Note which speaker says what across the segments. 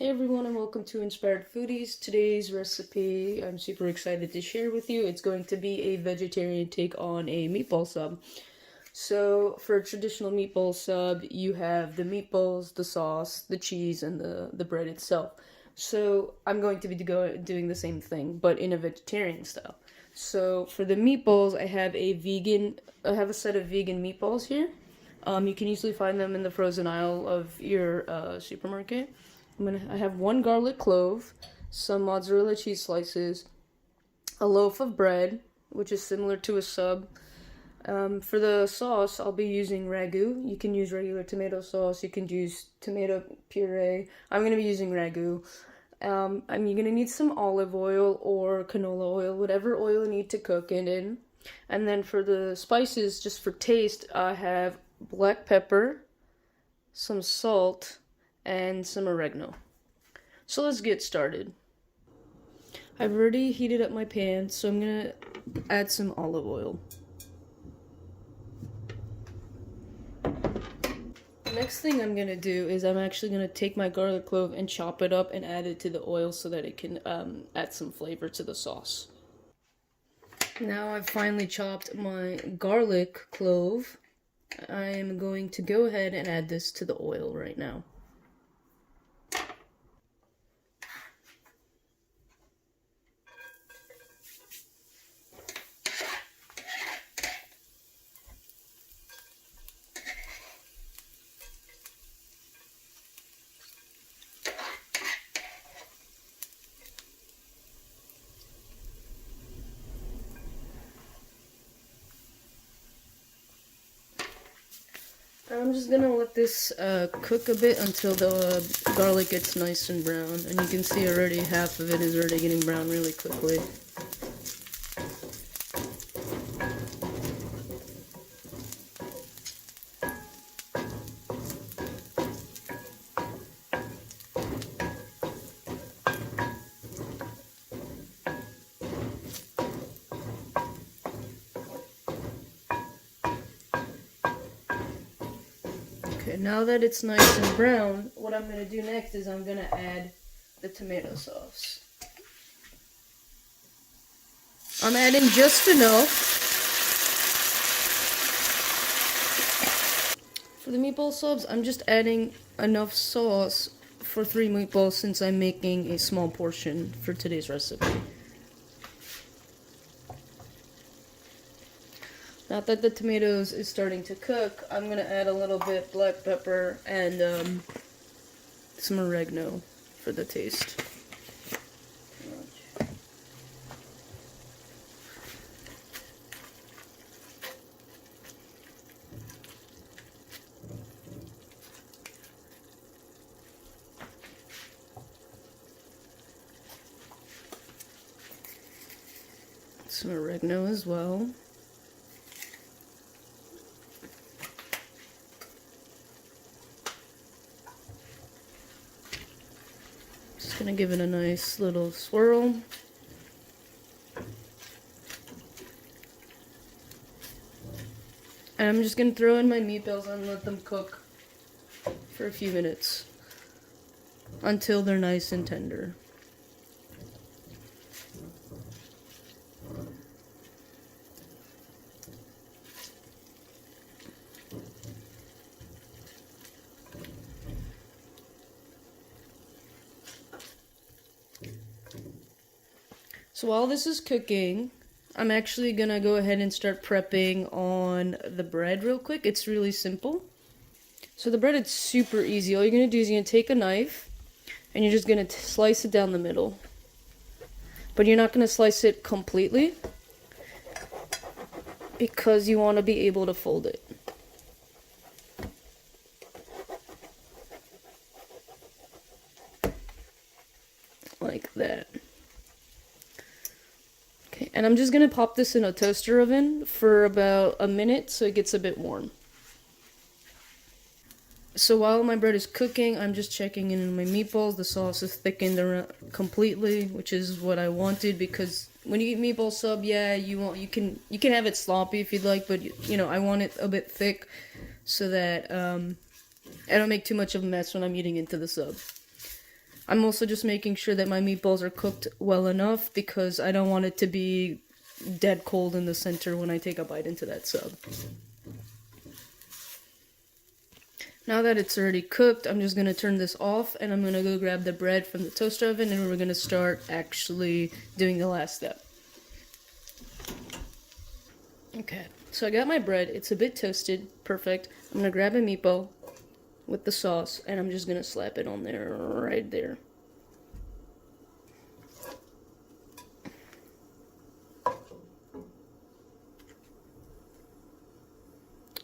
Speaker 1: Hey everyone and welcome to Inspired Foodies. Today's recipe I'm super excited to share with you. It's going to be a vegetarian take on a meatball sub. So for a traditional meatball sub, you have the meatballs, the sauce, the cheese, and the bread itself. So I'm going to be doing the same thing, but in a vegetarian style. So for the meatballs, I have a set of vegan meatballs here. You can usually find them in the frozen aisle of your supermarket. I have one garlic clove, some mozzarella cheese slices, a loaf of bread, which is similar to a sub. For the sauce, I'll be using ragu. You can use regular tomato sauce. You can use tomato puree. I'm going to be using ragu. You're going to need some olive oil or canola oil, whatever oil you need to cook it in. And then for the spices, just for taste, I have black pepper, some salt, and some oregano. So let's get started. I've already heated up my pan, so I'm gonna add some olive oil. The next thing I'm gonna do is I'm actually gonna take my garlic clove and chop it up and add it to the oil so that it can add some flavor to the sauce. Now I've finally chopped my garlic clove. I am going to go ahead and add this to the oil right now. I'm just gonna let this cook a bit until the garlic gets nice and brown, and you can see already half of it is already getting brown really quickly. Okay, now that it's nice and brown, what I'm going to do next is I'm going to add the tomato sauce. I'm adding just enough. For the meatball subs, I'm just adding enough sauce for 3 meatballs since I'm making a small portion for today's recipe. Now that the tomatoes is starting to cook, I'm going to add a little bit black pepper and some oregano for the taste. Some oregano as well. Just gonna give it a nice little swirl. And I'm just gonna throw in my meatballs and let them cook for a few minutes until they're nice and tender. So while this is cooking, I'm actually gonna go ahead and start prepping on the bread real quick. It's really simple. So the bread is super easy. All you're gonna do is you're gonna take a knife and you're just gonna slice it down the middle. But you're not gonna slice it completely because you want to be able to fold it. Like that. And I'm just going to pop this in a toaster oven for about a minute so it gets a bit warm. So while my bread is cooking, I'm just checking in my meatballs. The sauce is thickened completely, which is what I wanted because when you eat meatball sub, yeah, you can have it sloppy if you'd like, but you know, I want it a bit thick so that I don't make too much of a mess when I'm eating into the sub. I'm also just making sure that my meatballs are cooked well enough because I don't want it to be dead cold in the center when I take a bite into that sub. Now that it's already cooked, I'm just going to turn this off and I'm going to go grab the bread from the toaster oven and we're going to start actually doing the last step. Okay, so I got my bread. It's a bit toasted. Perfect. I'm going to grab a meatball with the sauce and I'm just going to slap it on there, right there.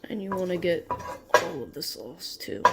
Speaker 1: And you want to get all of the sauce too.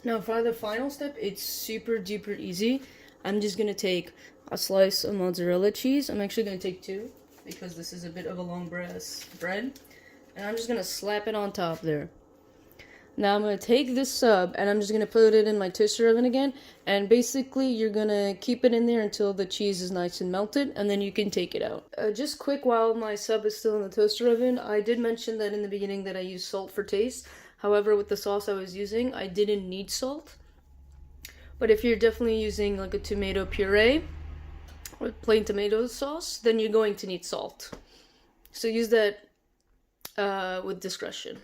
Speaker 1: Now for the final step, it's super duper easy. I'm just going to take a slice of mozzarella cheese. I'm actually going to take two because this is a bit of a long bread. And I'm just going to slap it on top there. Now I'm going to take this sub and I'm just going to put it in my toaster oven again. And basically you're going to keep it in there until the cheese is nice and melted and then you can take it out. Just quick while my sub is still in the toaster oven, I did mention that in the beginning that I use salt for taste. However, with the sauce I was using, I didn't need salt. But if you're definitely using like a tomato puree or plain tomato sauce, then you're going to need salt. So use that with discretion.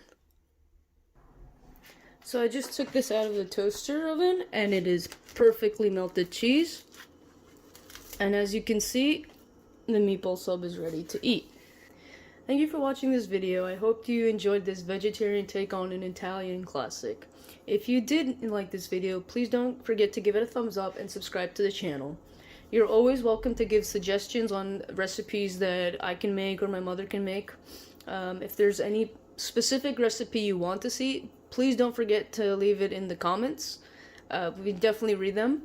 Speaker 1: So I just took this out of the toaster oven and it is perfectly melted cheese. And as you can see, the meatball sub is ready to eat. Thank you for watching this video. I hope you enjoyed this vegetarian take on an Italian classic. If you did like this video, please don't forget to give it a thumbs up and subscribe to the channel. You're always welcome to give suggestions on recipes that I can make or my mother can make. If there's any specific recipe you want to see, please don't forget to leave it in the comments. We definitely read them.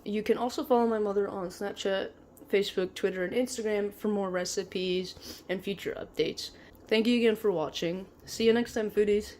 Speaker 1: You can also follow my mother on Snapchat, Facebook, Twitter, and Instagram for more recipes and future updates. Thank you again for watching. See you next time, foodies.